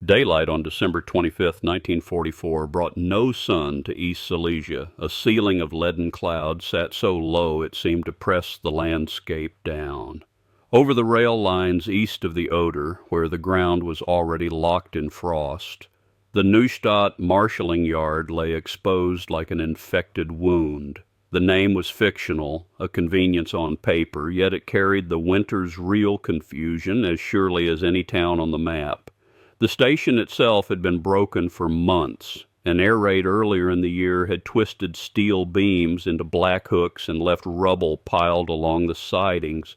Daylight on December 25, 1944, brought no sun to East Silesia. A ceiling of leaden cloud sat so low it seemed to press the landscape down. Over the rail lines east of the Oder, where the ground was already locked in frost, the Neustadt marshalling yard lay exposed like an infected wound. The name was fictional, a convenience on paper, yet it carried the winter's real confusion as surely as any town on the map. The station itself had been broken for months. An air raid earlier in the year had twisted steel beams into black hooks and left rubble piled along the sidings.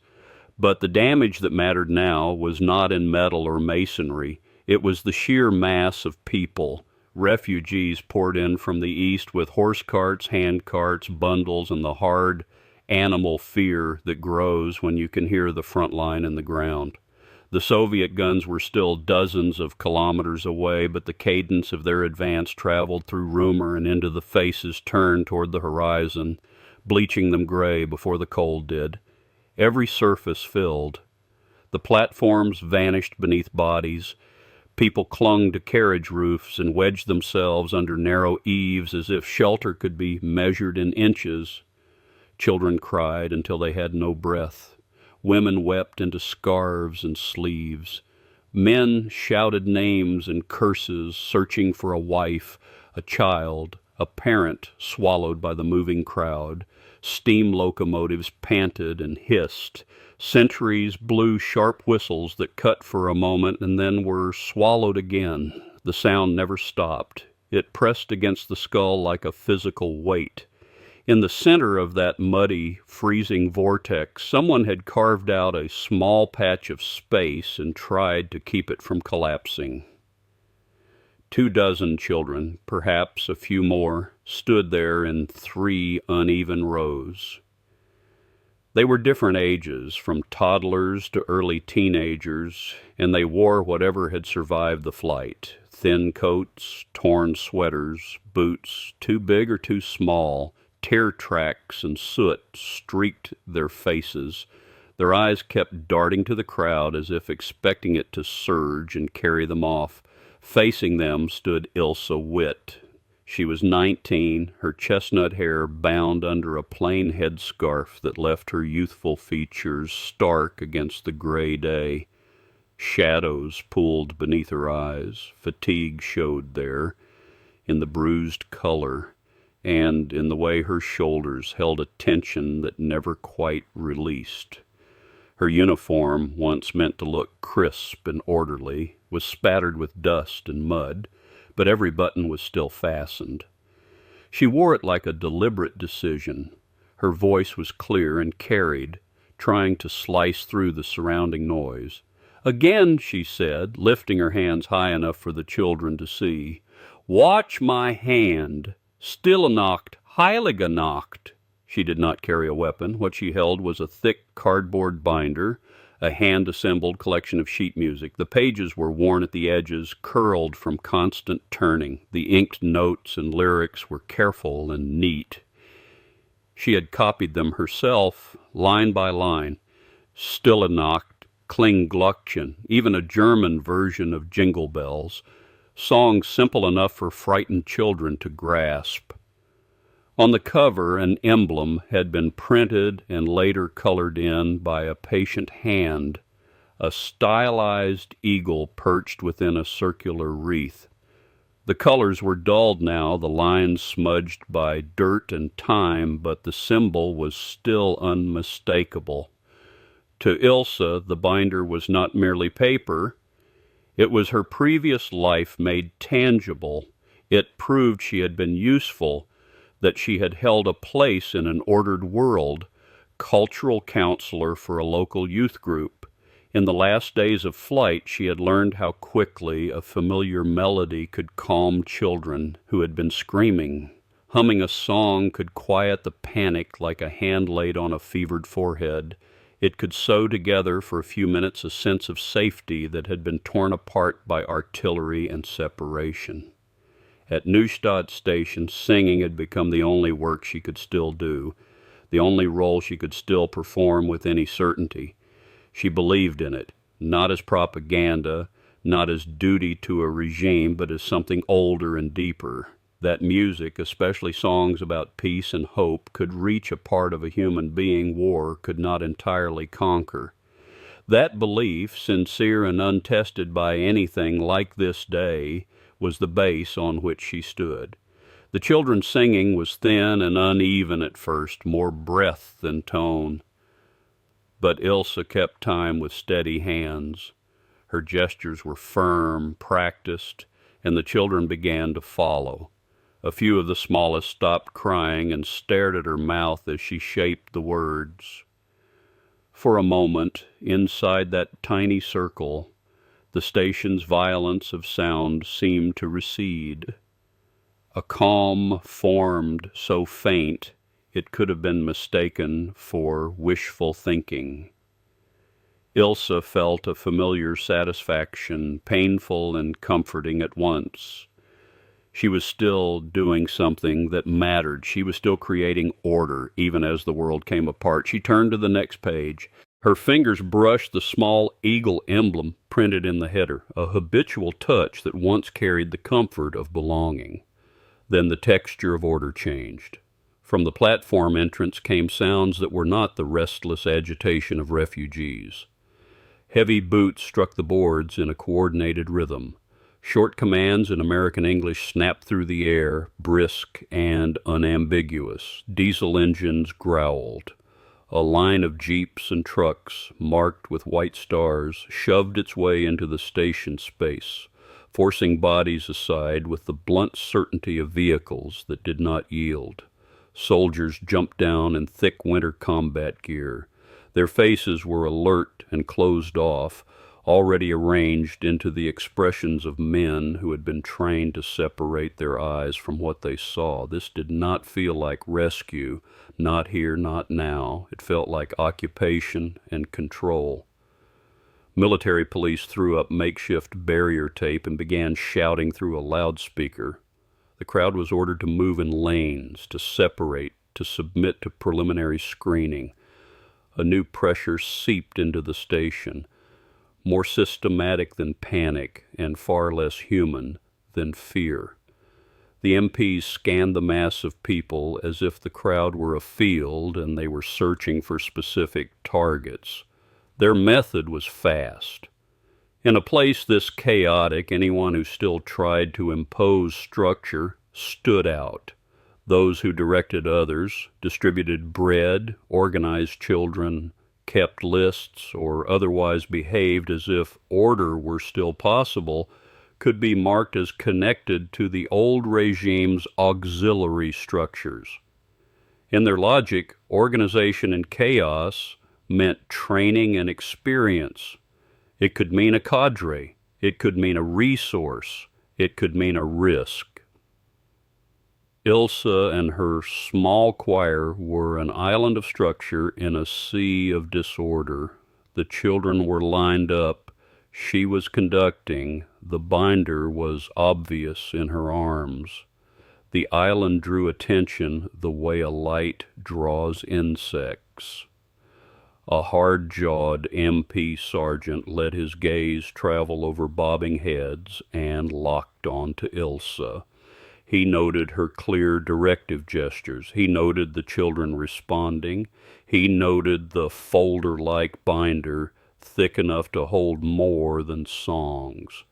But the damage that mattered now was not in metal or masonry. It was the sheer mass of people. Refugees poured in from the east with horse carts, hand carts, bundles, and the hard animal fear that grows when you can hear the front line in the ground. The Soviet guns were still dozens of kilometers away, but the cadence of their advance traveled through rumor and into the faces turned toward the horizon, bleaching them gray before the cold did. Every surface filled. The platforms vanished beneath bodies. People clung to carriage roofs and wedged themselves under narrow eaves as if shelter could be measured in inches. Children cried until they had no breath. Women wept into scarves and sleeves. Men shouted names and curses, searching for a wife, a child, a parent swallowed by the moving crowd. Steam locomotives panted and hissed. Sentries blew sharp whistles that cut for a moment and then were swallowed again. The sound never stopped. It pressed against the skull like a physical weight. In the center of that muddy, freezing vortex, someone had carved out a small patch of space and tried to keep it from collapsing. 24 children, perhaps a few more, stood there in 3 uneven rows. They were different ages, from toddlers to early teenagers, and they wore whatever had survived the flight. Thin coats, torn sweaters, boots, too big or too small. Tear tracks and soot streaked their faces. Their eyes kept darting to the crowd as if expecting it to surge and carry them off. Facing them stood Ilsa Witt. She was 19, her chestnut hair bound under a plain headscarf that left her youthful features stark against the gray day. Shadows pooled beneath her eyes. Fatigue showed there, in the bruised color, and in the way her shoulders held a tension that never quite released. Her uniform, once meant to look crisp and orderly, was spattered with dust and mud, but every button was still fastened. She wore it like a deliberate decision. Her voice was clear and carried, trying to slice through the surrounding noise. "Again," she said, lifting her hands high enough for the children to see. "Watch my hand. Stille Nacht, heilige Nacht." She did not carry a weapon. What she held was a thick cardboard binder, a hand-assembled collection of sheet music. The pages were worn at the edges, curled from constant turning. The inked notes and lyrics were careful and neat. She had copied them herself, line by line. Stille Nacht, Kling Glockchen, even a German version of Jingle Bells. Songs simple enough for frightened children to grasp. On the cover, an emblem had been printed and later colored in by a patient hand, a stylized eagle perched within a circular wreath. The colors were dulled now, the lines smudged by dirt and time, but the symbol was still unmistakable. To Ilsa, the binder was not merely paper. It was her previous life made tangible. It proved she had been useful, that she had held a place in an ordered world, cultural counselor for a local youth group. In the last days of flight, she had learned how quickly a familiar melody could calm children who had been screaming. Humming a song could quiet the panic like a hand laid on a fevered forehead. It could sew together for a few minutes a sense of safety that had been torn apart by artillery and separation. At Neustadt station, singing had become the only work she could still do, the only role she could still perform with any certainty. She believed in it, not as propaganda, not as duty to a regime, but as something older and deeper. That music, especially songs about peace and hope, could reach a part of a human being war could not entirely conquer. That belief, sincere and untested by anything like this day, was the base on which she stood. The children's singing was thin and uneven at first, more breath than tone. But Ilsa kept time with steady hands. Her gestures were firm, practiced, and the children began to follow. A few of the smallest stopped crying and stared at her mouth as she shaped the words. For a moment, inside that tiny circle, the station's violence of sound seemed to recede. A calm formed so faint it could have been mistaken for wishful thinking. Ilsa felt a familiar satisfaction, painful and comforting at once. She was still doing something that mattered. She was still creating order, even as the world came apart. She turned to the next page. Her fingers brushed the small eagle emblem printed in the header, a habitual touch that once carried the comfort of belonging. Then the texture of order changed. From the platform entrance came sounds that were not the restless agitation of refugees. Heavy boots struck the boards in a coordinated rhythm. Short commands in American English snapped through the air, brisk and unambiguous. Diesel engines growled. A line of jeeps and trucks, marked with white stars, shoved its way into the station space, forcing bodies aside with the blunt certainty of vehicles that did not yield. Soldiers jumped down in thick winter combat gear. Their faces were alert and closed off, already arranged into the expressions of men who had been trained to separate their eyes from what they saw. This did not feel like rescue, not here, not now. It felt like occupation and control. Military police threw up makeshift barrier tape and began shouting through a loudspeaker. The crowd was ordered to move in lanes, to separate, to submit to preliminary screening. A new pressure seeped into the station, more systematic than panic and far less human than fear. The MPs scanned the mass of people as if the crowd were a field and they were searching for specific targets. Their method was fast. In a place this chaotic, anyone who still tried to impose structure stood out. Those who directed others, distributed bread, organized children, kept lists, or otherwise behaved as if order were still possible, could be marked as connected to the old regime's auxiliary structures. In their logic, organization and chaos meant training and experience. It could mean a cadre. It could mean a resource. It could mean a risk. Ilsa and her small choir were an island of structure in a sea of disorder. The children were lined up. She was conducting. The binder was obvious in her arms. The island drew attention the way a light draws insects. A hard-jawed MP sergeant let his gaze travel over bobbing heads and locked onto Ilsa. He noted her clear directive gestures. He noted the children responding. He noted the folder-like binder, thick enough to hold more than songs.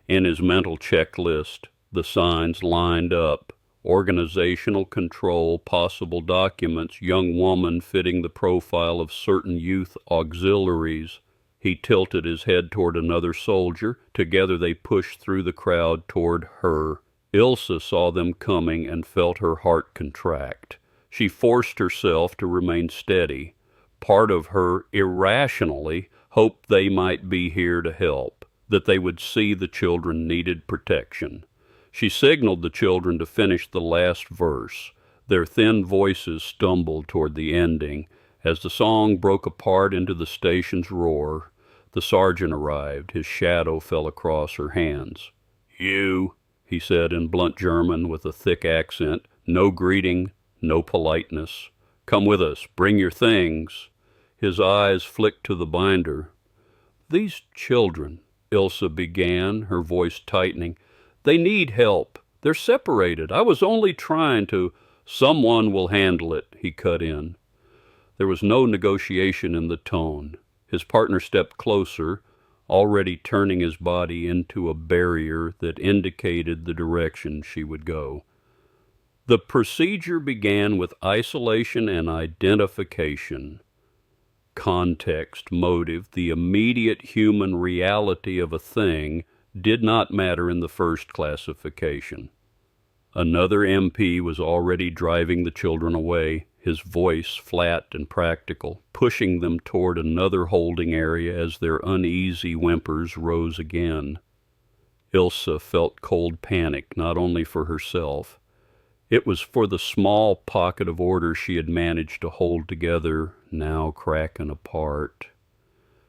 In his mental checklist, the signs lined up: organizational control, possible documents, young woman fitting the profile of certain youth auxiliaries. He tilted his head toward another soldier. Together they pushed through the crowd toward her. Ilsa saw them coming and felt her heart contract. She forced herself to remain steady. Part of her irrationally hoped they might be here to help, that they would see the children needed protection. She signaled the children to finish the last verse. Their thin voices stumbled toward the ending. As the song broke apart into the station's roar, the sergeant arrived. His shadow fell across her hands. "You," he said in blunt German with a thick accent. No greeting, no politeness. "Come with us. Bring your things." His eyes flicked to the binder. These children, Ilsa began, her voice tightening. "They need help. They're separated. I was only trying to—" "Someone will handle it," he cut in. There was no negotiation in the tone. His partner stepped closer, already turning his body into a barrier that indicated the direction she would go. The procedure began with isolation and identification. Context, motive, the immediate human reality of a thing did not matter in the first classification. Another MP was already driving the children away, his voice flat and practical, pushing them toward another holding area as their uneasy whimpers rose again. Ilsa felt cold panic, not only for herself. It was for the small pocket of order she had managed to hold together, now cracking apart.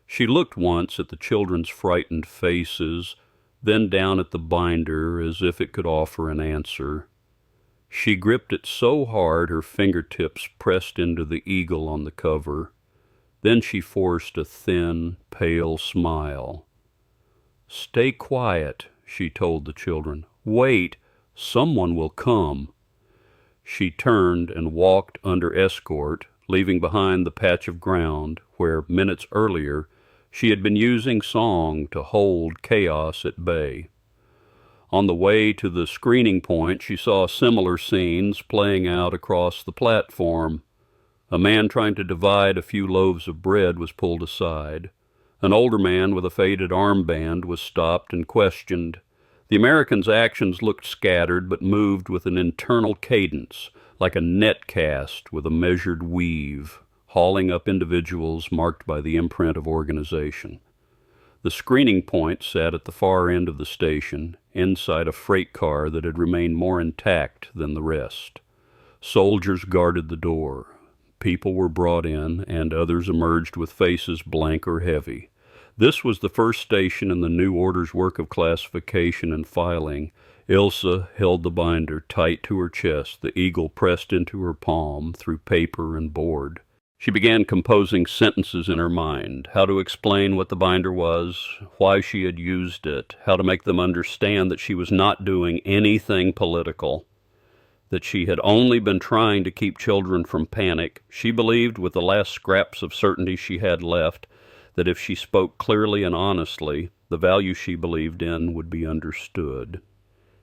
She looked once at the children's frightened faces, then down at the binder as if it could offer an answer. She gripped it so hard her fingertips pressed into the eagle on the cover. Then she forced a thin, pale smile. "Stay quiet," she told the children. "Wait, someone will come." She turned and walked under escort, leaving behind the patch of ground where, minutes earlier, she had been using song to hold chaos at bay. On the way to the screening point, she saw similar scenes playing out across the platform. A man trying to divide a few loaves of bread was pulled aside. An older man with a faded armband was stopped and questioned. The American's actions looked scattered but moved with an internal cadence, like a net cast with a measured weave, hauling up individuals marked by the imprint of organization. The screening point sat at the far end of the station, inside a freight car that had remained more intact than the rest. Soldiers guarded the door. People were brought in, and others emerged with faces blank or heavy. This was the first station in the new order's work of classification and filing. Ilsa held the binder tight to her chest, the eagle pressed into her palm through paper and board. She began composing sentences in her mind, how to explain what the binder was, why she had used it, how to make them understand that she was not doing anything political, that she had only been trying to keep children from panic. She believed, with the last scraps of certainty she had left, that if she spoke clearly and honestly, the value she believed in would be understood.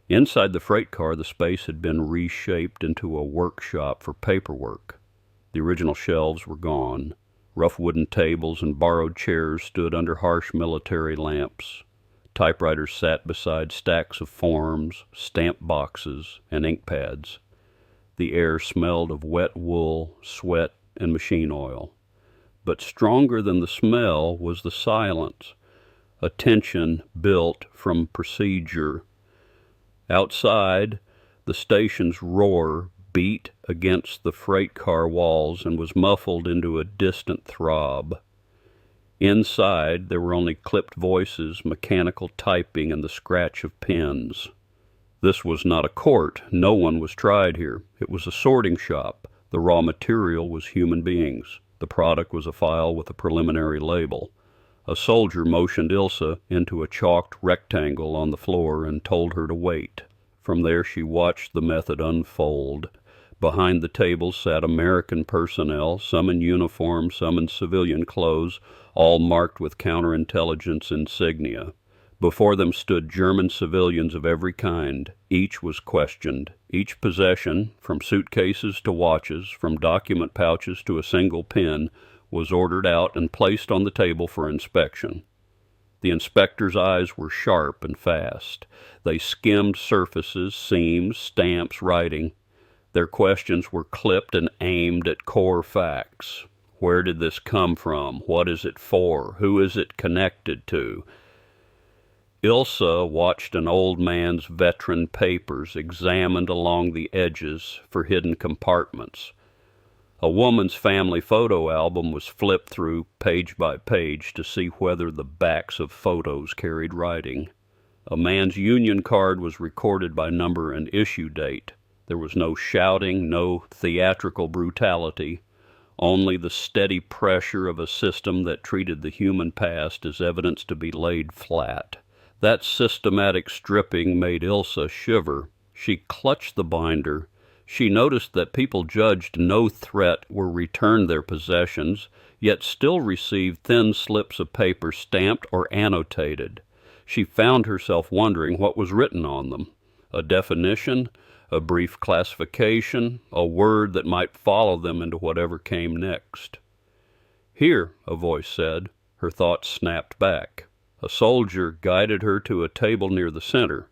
Inside the freight car, the space had been reshaped into a workshop for paperwork. The original shelves were gone. Rough wooden tables and borrowed chairs stood under harsh military lamps. Typewriters sat beside stacks of forms, stamp boxes, and ink pads. The air smelled of wet wool, sweat, and machine oil. But stronger than the smell was the silence, a tension built from procedure. Outside, the station's roar beat against the freight car walls and was muffled into a distant throb. Inside, there were only clipped voices, mechanical typing, and the scratch of pens. This was not a court. No one was tried here. It was a sorting shop. The raw material was human beings. The product was a file with a preliminary label. A soldier motioned Ilsa into a chalked rectangle on the floor and told her to wait. From there she watched the method unfold. Behind the table sat American personnel, some in uniform, some in civilian clothes, all marked with counterintelligence insignia. Before them stood German civilians of every kind. Each was questioned. Each possession, from suitcases to watches, from document pouches to a single pen, was ordered out and placed on the table for inspection. The inspector's eyes were sharp and fast. They skimmed surfaces, seams, stamps, writing. Their questions were clipped and aimed at core facts. Where did this come from? What is it for? Who is it connected to? Ilsa watched an old man's veteran papers examined along the edges for hidden compartments. A woman's family photo album was flipped through page by page to see whether the backs of photos carried writing. A man's union card was recorded by number and issue date. There was no shouting, no theatrical brutality. only the steady pressure of a system that treated the human past as evidence to be laid flat. That systematic stripping made Ilsa shiver. She clutched the binder. She noticed that people judged no threat were returned their possessions, yet still received thin slips of paper stamped or annotated. She found herself wondering what was written on them. A definition, a brief classification, a word that might follow them into whatever came next. "Here," a voice said. Her thoughts snapped back. A soldier guided her to a table near the center.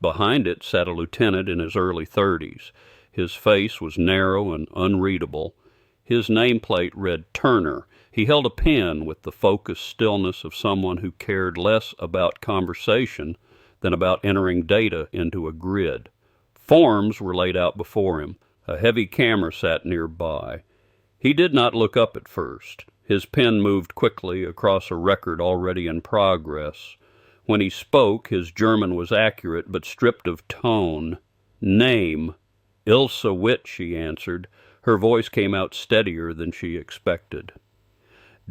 Behind it sat a lieutenant in his early 30s. His face was narrow and unreadable. His nameplate read Turner. He held a pen with the focused stillness of someone who cared less about conversation than about entering data into a grid. Forms were laid out before him. A heavy camera sat nearby. He did not look up at first. His pen moved quickly across a record already in progress. When he spoke, his German was accurate but stripped of tone. "Name." "Ilsa Witt," she answered. Her voice came out steadier than she expected.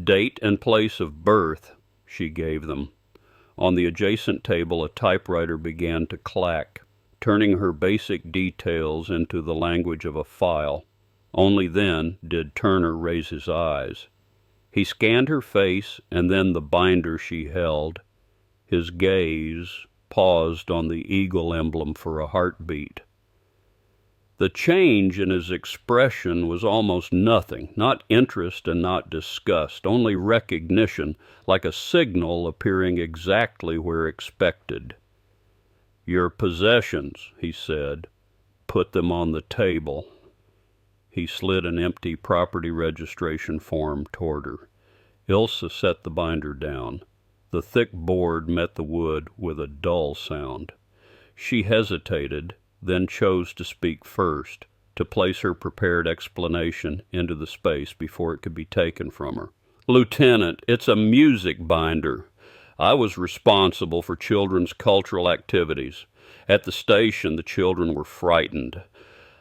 "Date and place of birth," she gave them. On the adjacent table, a typewriter began to clack, turning her basic details into the language of a file. Only then did Turner raise his eyes. He scanned her face and then the binder she held. His gaze paused on the eagle emblem for a heartbeat. The change in his expression was almost nothing, not interest and not disgust, only recognition, like a signal appearing exactly where expected. "Your possessions," he said. "Put them on the table." He slid an empty property registration form toward her. Ilsa set the binder down. The thick board met the wood with a dull sound. She hesitated, then chose to speak first, to place her prepared explanation into the space before it could be taken from her. "Lieutenant, it's a music binder. I was responsible for children's cultural activities. At the station, the children were frightened.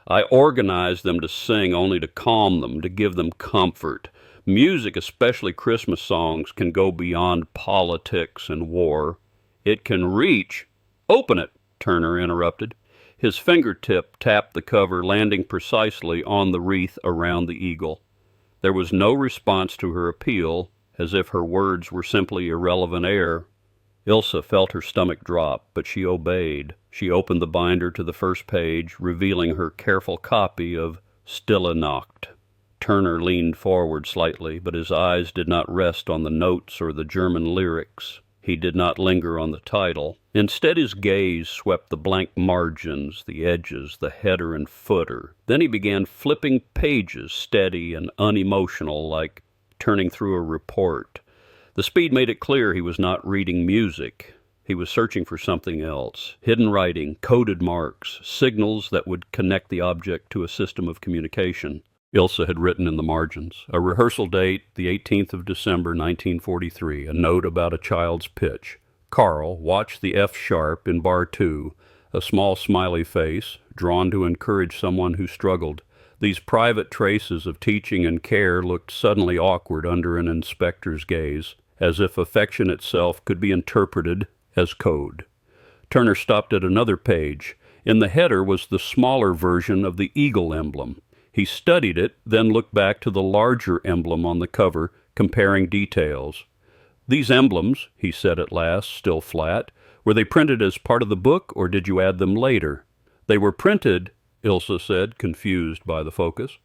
I organized them to sing only to calm them, to give them comfort. Music, especially Christmas songs, can go beyond politics and war. It can reach—" "Open it," Turner interrupted. His fingertip tapped the cover, landing precisely on the wreath around the eagle. There was no response to her appeal, as if her words were simply irrelevant air. Ilsa felt her stomach drop, but she obeyed. She opened the binder to the first page, revealing her careful copy of Stille Nacht. Turner leaned forward slightly, but his eyes did not rest on the notes or the German lyrics. He did not linger on the title. Instead, his gaze swept the blank margins, the edges, the header and footer. Then he began flipping pages, steady and unemotional, like turning through a report. The speed made it clear he was not reading music. He was searching for something else. Hidden writing, coded marks, signals that would connect the object to a system of communication. Ilsa had written in the margins. A rehearsal date, the 18th of December, 1943. A note about a child's pitch. Carl watched the F sharp in bar 2. A small smiley face, drawn to encourage someone who struggled. These private traces of teaching and care looked suddenly awkward under an inspector's gaze, as if affection itself could be interpreted as code. Turner stopped at another page. In the header was the smaller version of the eagle emblem. He studied it, then looked back to the larger emblem on the cover, comparing details. "These emblems," he said at last, still flat, "were they printed as part of the book, or did you add them later?" "They were printed," Ilsa said, confused by the focus.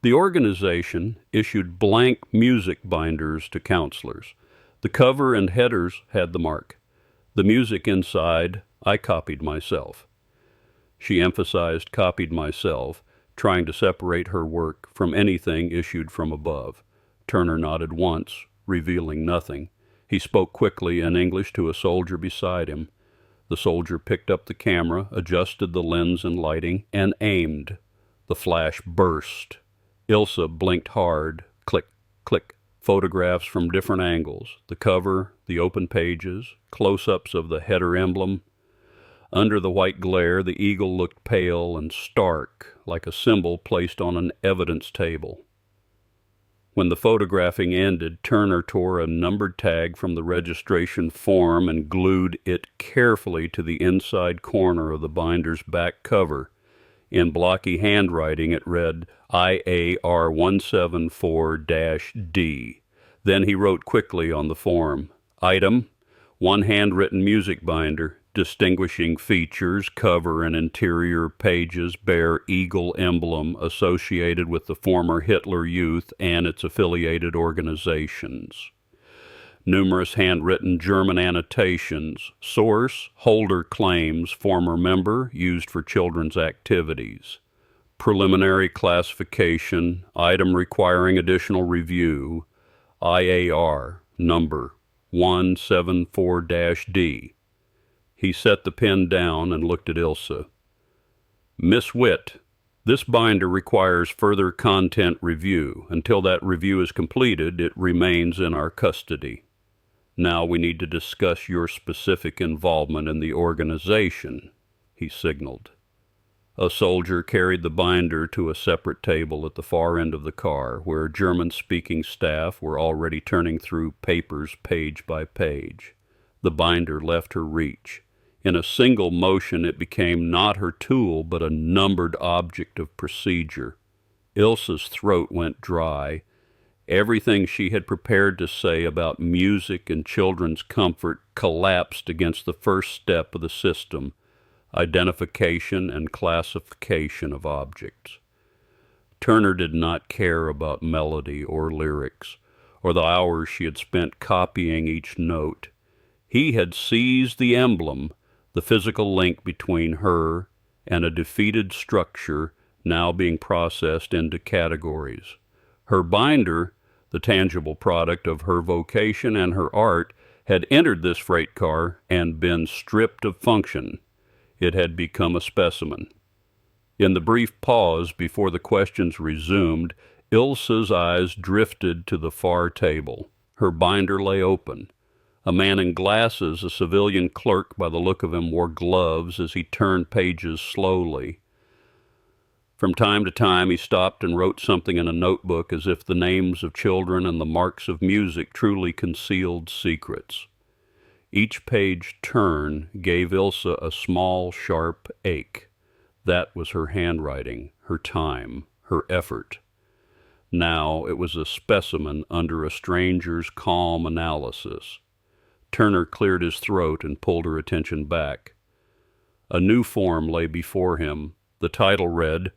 The organization issued blank music binders to counselors. The cover and headers had the mark. The music inside, I copied myself. She emphasized copied myself, trying to separate her work from anything issued from above. Turner nodded once, revealing nothing. He spoke quickly in English to a soldier beside him. The soldier picked up the camera, adjusted the lens and lighting, and aimed. The flash burst. Ilsa blinked hard. Click, click. Photographs from different angles. The cover, the open pages, close-ups of the header emblem. Under the white glare, the eagle looked pale and stark, like a symbol placed on an evidence table. When the photographing ended, Turner tore a numbered tag from the registration form and glued it carefully to the inside corner of the binder's back cover. In blocky handwriting, it read IAR 174-D. Then he wrote quickly on the form, Item, one handwritten music binder. Distinguishing features, cover and interior pages bear eagle emblem associated with the former Hitler Youth and its affiliated organizations. Numerous handwritten German annotations. Source, holder claims, former member, used for children's activities. Preliminary classification, item requiring additional review, IAR, number 174-D. He set the pen down and looked at Ilsa. Miss Witt, this binder requires further content review. Until that review is completed, it remains in our custody. Now we need to discuss your specific involvement in the organization, he signaled. A soldier carried the binder to a separate table at the far end of the car, where German-speaking staff were already turning through papers page by page. The binder left her reach. In a single motion, it became not her tool, but a numbered object of procedure. Ilsa's throat went dry. Everything she had prepared to say about music and children's comfort collapsed against the first step of the system, identification and classification of objects. Turner did not care about melody or lyrics, or the hours she had spent copying each note. He had seized the emblem, the physical link between her and a defeated structure now being processed into categories. Her binder, the tangible product of her vocation and her art, had entered this freight car and been stripped of function. It had become a specimen. In the brief pause before the questions resumed, Ilsa's eyes drifted to the far table. Her binder lay open. A man in glasses, a civilian clerk by the look of him, wore gloves as he turned pages slowly. From time to time he stopped and wrote something in a notebook as if the names of children and the marks of music truly concealed secrets. Each page turn gave Ilsa a small, sharp ache. That was her handwriting, her time, her effort. Now it was a specimen under a stranger's calm analysis. Turner cleared his throat and pulled her attention back. A new form lay before him. The title read,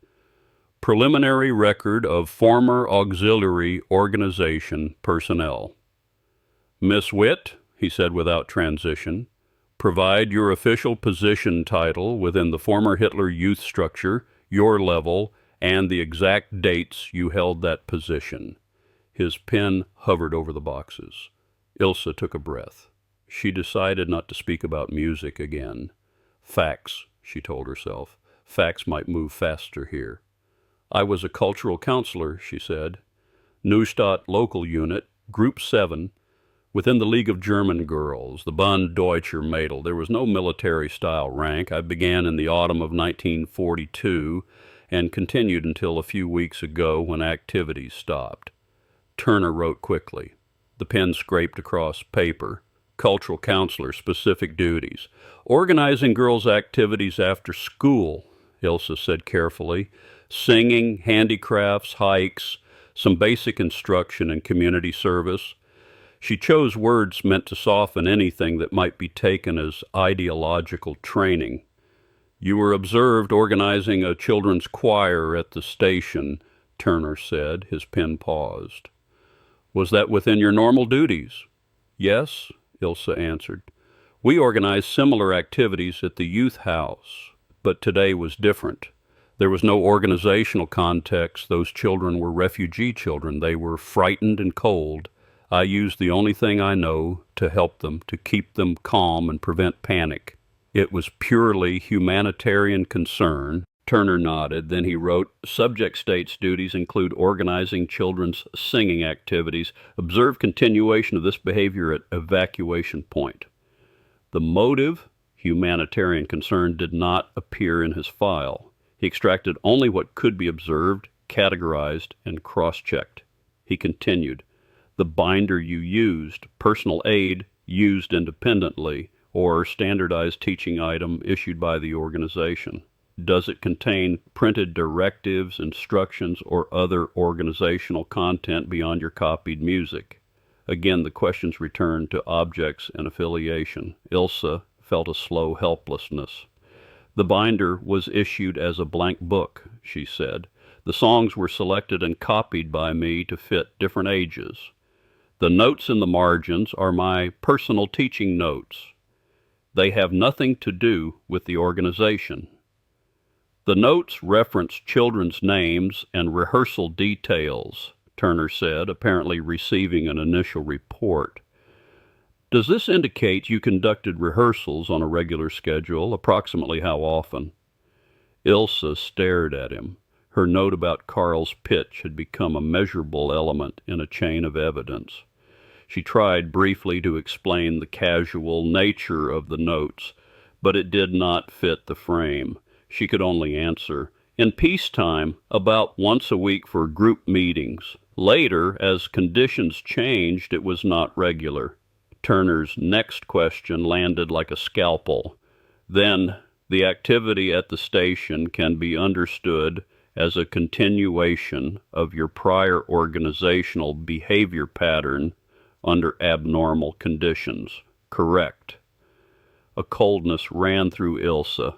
Preliminary Record of Former Auxiliary Organization Personnel. Miss Witt, he said without transition, provide your official position title within the former Hitler Youth structure, your level, and the exact dates you held that position. His pen hovered over the boxes. Ilsa took a breath. She decided not to speak about music again. Facts, she told herself. Facts might move faster here. I was a cultural counselor, she said. Neustadt local unit, Group 7, within the League of German Girls, the Bund Deutscher Mädel. There was no military-style rank. I began in the autumn of 1942 and continued until a few weeks ago when activities stopped. Turner wrote quickly. The pen scraped across paper. Cultural counselor, specific duties. Organizing girls' activities after school, Ilsa said carefully. Singing, handicrafts, hikes, some basic instruction and community service. She chose words meant to soften anything that might be taken as ideological training. You were observed organizing a children's choir at the station, Turner said. His pen paused. Was that within your normal duties? Yes, Ilsa answered. We organized similar activities at the youth house, but today was different. There was no organizational context. Those children were refugee children. They were frightened and cold. I used the only thing I know to help them, to keep them calm and prevent panic. It was purely humanitarian concern. Turner nodded. Then he wrote, Subject states duties include organizing children's singing activities. Observe continuation of this behavior at evacuation point. The motive, humanitarian concern, did not appear in his file. He extracted only what could be observed, categorized, and cross-checked. He continued, "The binder you used, personal aid used independently, or standardized teaching item issued by the organization. Does it contain printed directives, instructions, or other organizational content beyond your copied music?" Again, the questions returned to objects and affiliation. Ilsa felt a slow helplessness. "The binder was issued as a blank book," she said. "The songs were selected and copied by me to fit different ages. The notes in the margins are my personal teaching notes. They have nothing to do with the organization." "The notes reference children's names and rehearsal details," Turner said, apparently receiving an initial report. "Does this indicate you conducted rehearsals on a regular schedule? Approximately how often?" Ilsa stared at him. Her note about Carl's pitch had become a measurable element in a chain of evidence. She tried briefly to explain the casual nature of the notes, but it did not fit the frame. She could only answer, "In peacetime, about once a week for group meetings. Later, as conditions changed, it was not regular." Turner's next question landed like a scalpel. "Then, the activity at the station can be understood as a continuation of your prior organizational behavior pattern under abnormal conditions, correct?" A coldness ran through Ilsa.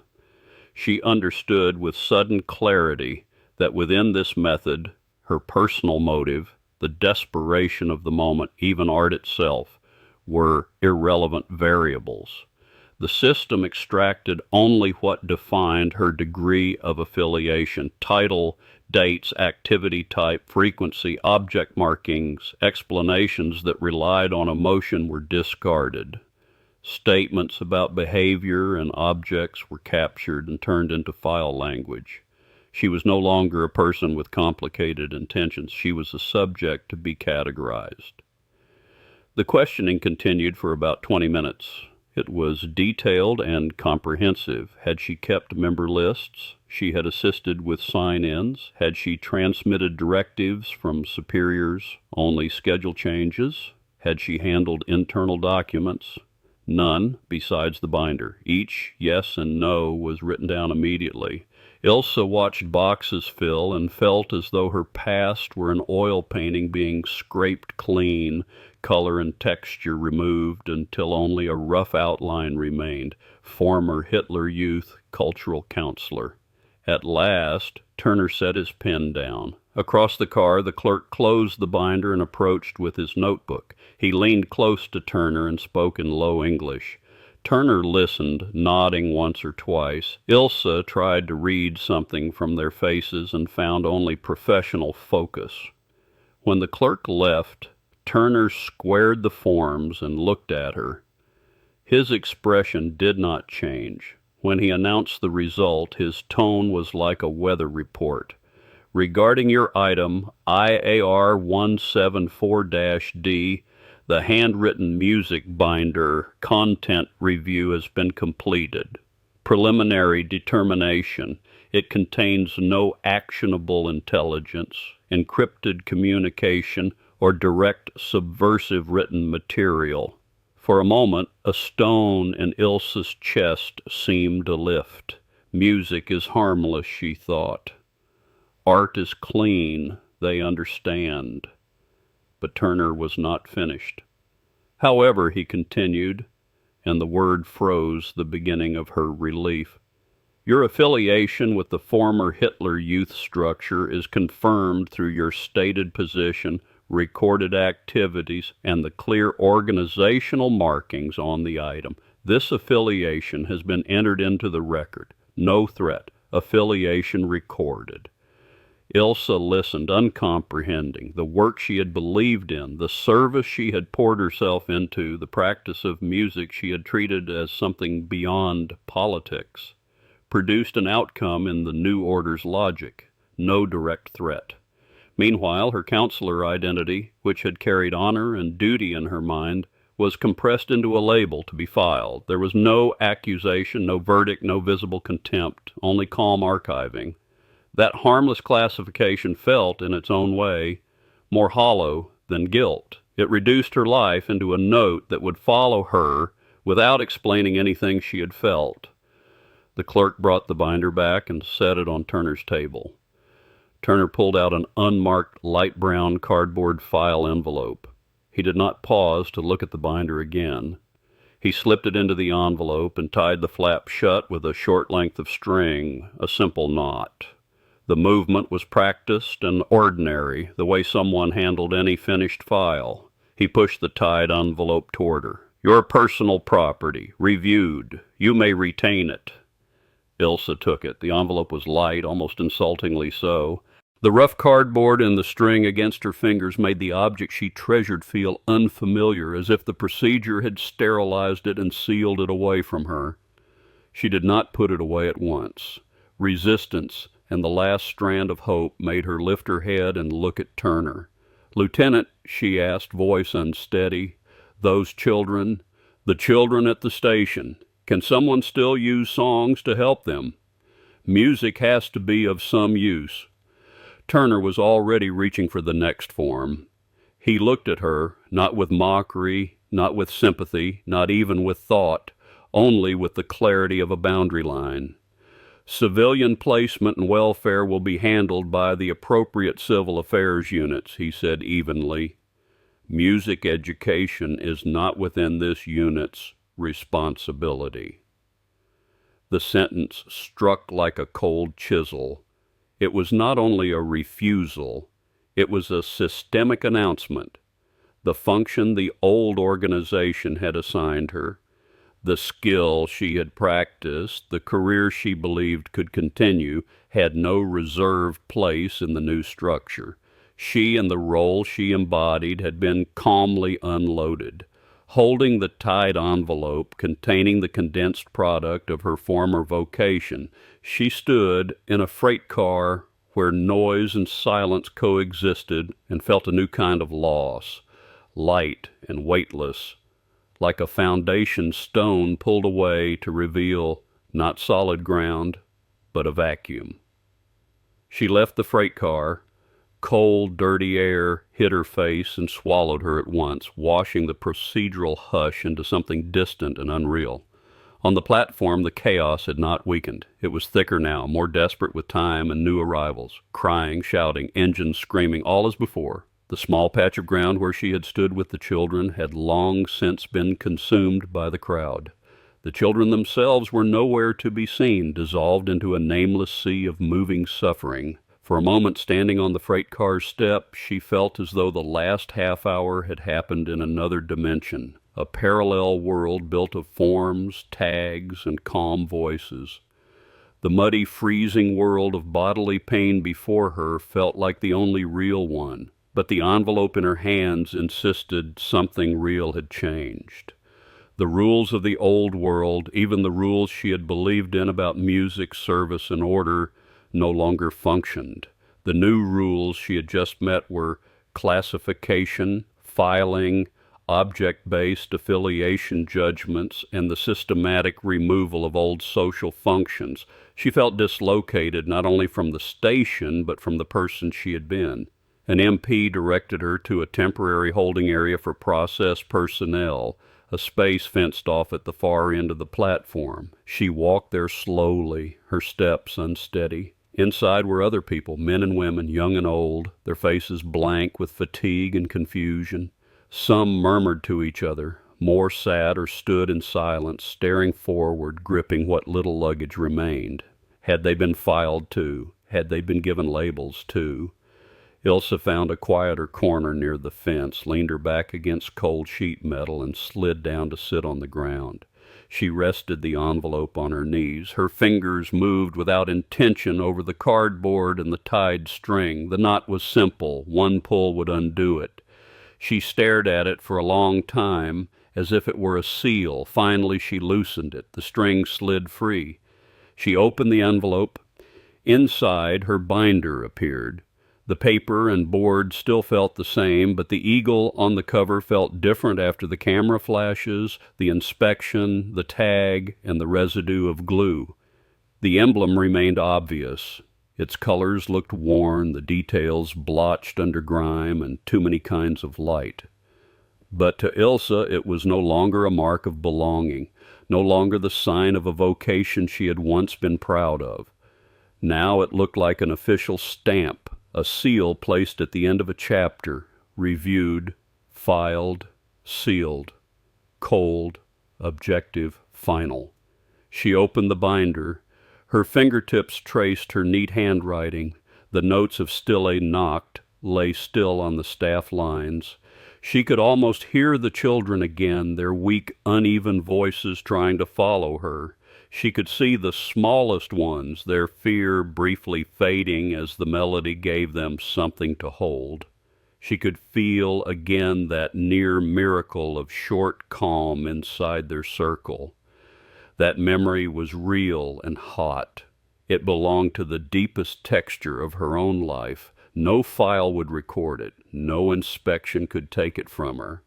She understood with sudden clarity that within this method, her personal motive, the desperation of the moment, even art itself, were irrelevant variables. The system extracted only what defined her degree of affiliation: title, dates, activity type, frequency, object markings. Explanations that relied on emotion were discarded. Statements about behavior and objects were captured and turned into file language. She was no longer a person with complicated intentions. She was a subject to be categorized. The questioning continued for about 20 minutes. It was detailed and comprehensive. Had she kept member lists? She had assisted with sign-ins. Had she transmitted directives from superiors, only schedule changes? Had she handled internal documents? None, besides the binder. Each yes and no was written down immediately. Ilsa watched boxes fill and felt as though her past were an oil painting being scraped clean, color and texture removed until only a rough outline remained. Former Hitler Youth cultural counselor. At last, Turner set his pen down. Across the car, the clerk closed the binder and approached with his notebook. He leaned close to Turner and spoke in low English. Turner listened, nodding once or twice. Ilsa tried to read something from their faces and found only professional focus. When the clerk left, Turner squared the forms and looked at her. His expression did not change. When he announced the result, his tone was like a weather report. "Regarding your item IAR 174-D, the handwritten music binder content review has been completed. Preliminary determination: it contains no actionable intelligence, encrypted communication, or direct subversive written material." For a moment, a stone in Ilsa's chest seemed to lift. Music is harmless, she thought. Art is clean, they understand. But Turner was not finished. "However," he continued, and the word froze the beginning of her relief, "your affiliation with the former Hitler Youth structure is confirmed through your stated position, recorded activities, and the clear organizational markings on the item. This affiliation has been entered into the record. No threat. Affiliation recorded." Ilsa listened, uncomprehending. The work she had believed in, the service she had poured herself into, the practice of music she had treated as something beyond politics, produced an outcome in the new order's logic: no direct threat. Meanwhile, her counselor identity, which had carried honor and duty in her mind, was compressed into a label to be filed. There was no accusation, no verdict, no visible contempt, only calm archiving. That harmless classification felt, in its own way, more hollow than guilt. It reduced her life into a note that would follow her without explaining anything she had felt. The clerk brought the binder back and set it on Turner's table. Turner pulled out an unmarked light brown cardboard file envelope. He did not pause to look at the binder again. He slipped it into the envelope and tied the flap shut with a short length of string, a simple knot. The movement was practiced and ordinary, the way someone handled any finished file. He pushed the tied envelope toward her. "Your personal property, reviewed. You may retain it." Ilsa took it. The envelope was light, almost insultingly so. The rough cardboard and the string against her fingers made the object she treasured feel unfamiliar, as if the procedure had sterilized it and sealed it away from her. She did not put it away at once. Resistance and the last strand of hope made her lift her head and look at Turner. "Lieutenant," she asked, voice unsteady, "those children, the children at the station, can someone still use songs to help them? Music has to be of some use." Turner was already reaching for the next form. He looked at her, not with mockery, not with sympathy, not even with thought, only with the clarity of a boundary line. "Civilian placement and welfare will be handled by the appropriate civil affairs units," he said evenly. "Music education is not within this unit's responsibility." The sentence struck like a cold chisel. It was not only a refusal, it was a systemic announcement. The function the old organization had assigned her, the skill she had practiced, the career she believed could continue, had no reserved place in the new structure. She and the role she embodied had been calmly unloaded. Holding the tied envelope containing the condensed product of her former vocation, she stood in a freight car where noise and silence coexisted, and felt a new kind of loss, light and weightless, like a foundation stone pulled away to reveal not solid ground, but a vacuum. She left the freight car. Cold, dirty air hit her face and swallowed her at once, washing the procedural hush into something distant and unreal. On the platform, the chaos had not weakened. It was thicker now, more desperate with time and new arrivals, crying, shouting, engines screaming, all as before. The small patch of ground where she had stood with the children had long since been consumed by the crowd. The children themselves were nowhere to be seen, dissolved into a nameless sea of moving suffering. For a moment, standing on the freight car's step, she felt as though the last half hour had happened in another dimension, a parallel world built of forms, tags, and calm voices. The muddy, freezing world of bodily pain before her felt like the only real one, but the envelope in her hands insisted something real had changed. The rules of the old world, even the rules she had believed in about music, service, and order, no longer functioned. The new rules she had just met were classification, filing, object-based affiliation judgments, and the systematic removal of old social functions. She felt dislocated not only from the station, but from the person she had been. An MP directed her to a temporary holding area for process personnel, a space fenced off at the far end of the platform. She walked there slowly, her steps unsteady. Inside were other people, men and women, young and old, their faces blank with fatigue and confusion. Some murmured to each other, more sat or stood in silence, staring forward, gripping what little luggage remained. Had they been filed too? Had they been given labels too? Ilsa found a quieter corner near the fence, leaned her back against cold sheet metal, and slid down to sit on the ground. She rested the envelope on her knees. Her fingers moved without intention over the cardboard and the tied string. The knot was simple. One pull would undo it. She stared at it for a long time, as if it were a seal. Finally, she loosened it. The string slid free. She opened the envelope. Inside, her binder appeared. The paper and board still felt the same, but the eagle on the cover felt different after the camera flashes, the inspection, the tag, and the residue of glue. The emblem remained obvious. Its colors looked worn, the details blotched under grime and too many kinds of light. But to Ilsa it was no longer a mark of belonging, no longer the sign of a vocation she had once been proud of. Now it looked like an official stamp, a seal placed at the end of a chapter, reviewed, filed, sealed, cold, objective, final. She opened the binder. Her fingertips traced her neat handwriting. The notes of Stille Nacht lay still on the staff lines. She could almost hear the children again, their weak, uneven voices trying to follow her. She could see the smallest ones, their fear briefly fading as the melody gave them something to hold. She could feel again that near miracle of short calm inside their circle. That memory was real and hot. It belonged to the deepest texture of her own life. No file would record it. No inspection could take it from her.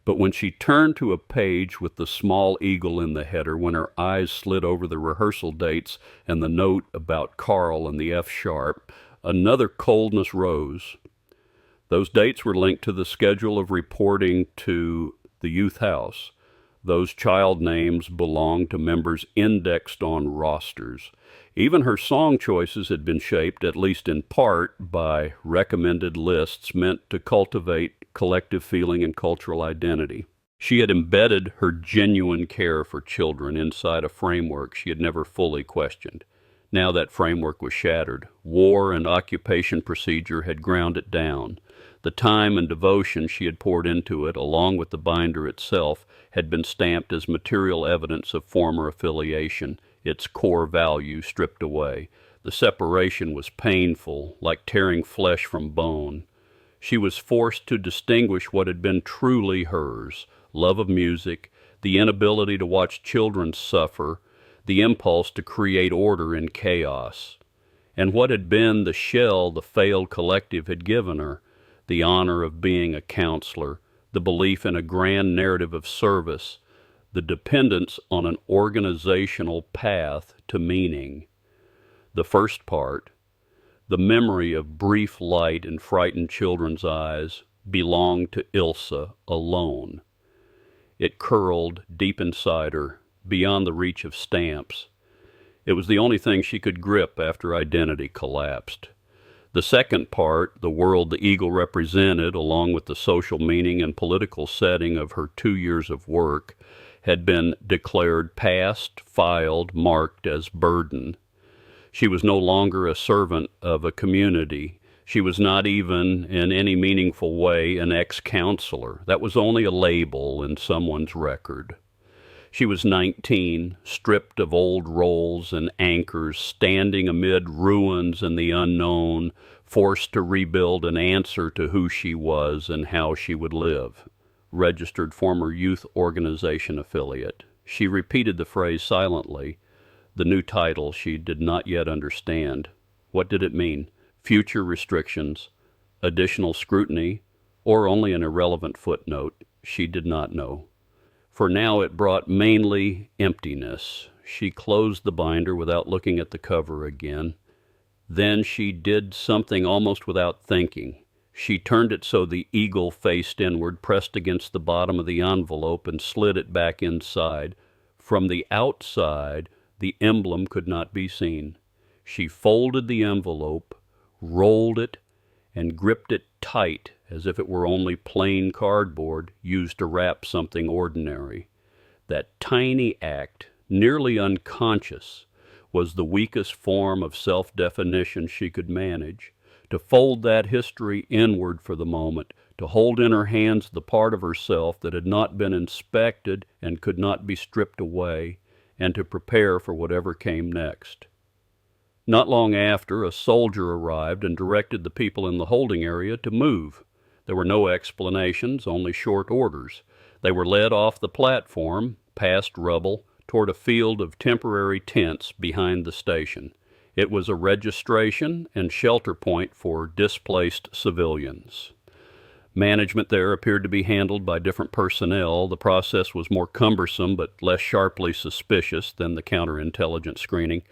But when she turned to a page with the small eagle in the header, when her eyes slid over the rehearsal dates and the note about Carl and the F sharp, another coldness rose. Those dates were linked to the schedule of reporting to the youth house. Those child names belonged to members indexed on rosters. Even her song choices had been shaped, at least in part, by recommended lists meant to cultivate collective feeling and cultural identity. She had embedded her genuine care for children inside a framework she had never fully questioned. Now that framework was shattered. War and occupation procedure had ground it down. The time and devotion she had poured into it, along with the binder itself, had been stamped as material evidence of former affiliation, its core value stripped away. The separation was painful, like tearing flesh from bone. She was forced to distinguish what had been truly hers: love of music, the inability to watch children suffer, the impulse to create order in chaos. And what had been the shell the failed collective had given her: the honor of being a counselor, the belief in a grand narrative of service, the dependence on an organizational path to meaning. The first part, the memory of brief light in frightened children's eyes, belonged to Ilsa alone. It curled deep inside her, beyond the reach of stamps. It was the only thing she could grip after identity collapsed. The second part, the world the eagle represented, along with the social meaning and political setting of her 2 years of work, had been declared past, filed, marked as burden. She was no longer a servant of a community. She was not even, in any meaningful way, an ex-counselor. That was only a label in someone's record. She was 19, stripped of old roles and anchors, standing amid ruins and the unknown, forced to rebuild an answer to who she was and how she would live. Registered former youth organization affiliate. She repeated the phrase silently, the new title she did not yet understand. What did it mean? Future restrictions, additional scrutiny, or only an irrelevant footnote? She did not know. For now it brought mainly emptiness. She closed the binder without looking at the cover again. Then she did something almost without thinking. She turned it so the eagle faced inward, pressed against the bottom of the envelope, and slid it back inside. From the outside, the emblem could not be seen. She folded the envelope, rolled it, and gripped it tight as if it were only plain cardboard used to wrap something ordinary. That tiny act, nearly unconscious, was the weakest form of self-definition she could manage. To fold that history inward for the moment, to hold in her hands the part of herself that had not been inspected and could not be stripped away, and to prepare for whatever came next. Not long after, a soldier arrived and directed the people in the holding area to move. There were no explanations, only short orders. They were led off the platform, past rubble, toward a field of temporary tents behind the station. It was a registration and shelter point for displaced civilians. Management there appeared to be handled by different personnel. The process was more cumbersome but less sharply suspicious than the counterintelligence screening.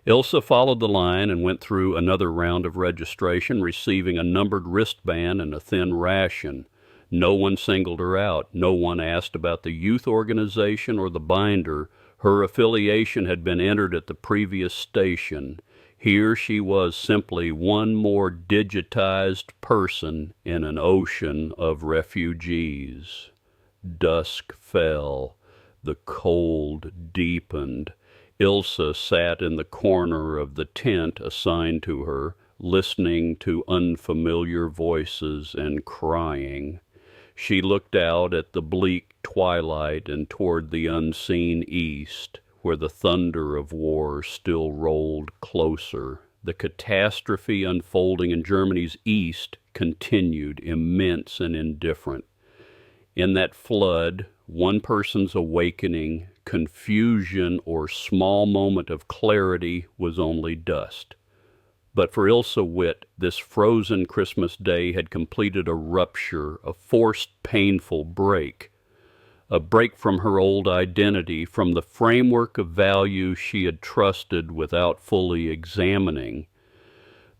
Ilsa followed the line and went through another round of registration, receiving a numbered wristband and a thin ration. No one singled her out. No one asked about the youth organization or the binder. Her affiliation had been entered at the previous station. Here she was, simply one more digitized person in an ocean of refugees. Dusk fell. The cold deepened. Ilsa sat in the corner of the tent assigned to her, listening to unfamiliar voices and crying. She looked out at the bleak twilight and toward the unseen east, where the thunder of war still rolled closer. The catastrophe unfolding in Germany's east continued, immense and indifferent. In that flood, one person's awakening, confusion, or small moment of clarity was only dust. But for Ilsa Witt, this frozen Christmas day had completed a rupture, a forced, painful break. A break from her old identity, from the framework of values she had trusted without fully examining.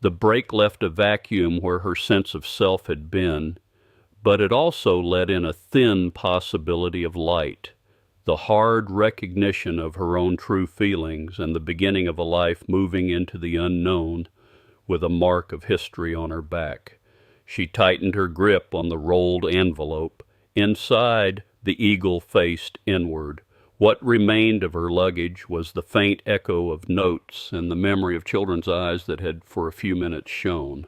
The break left a vacuum where her sense of self had been, but it also let in a thin possibility of light, the hard recognition of her own true feelings and the beginning of a life moving into the unknown with a mark of history on her back. She tightened her grip on the rolled envelope. Inside, the eagle faced inward. What remained of her luggage was the faint echo of notes and the memory of children's eyes that had for a few minutes shone.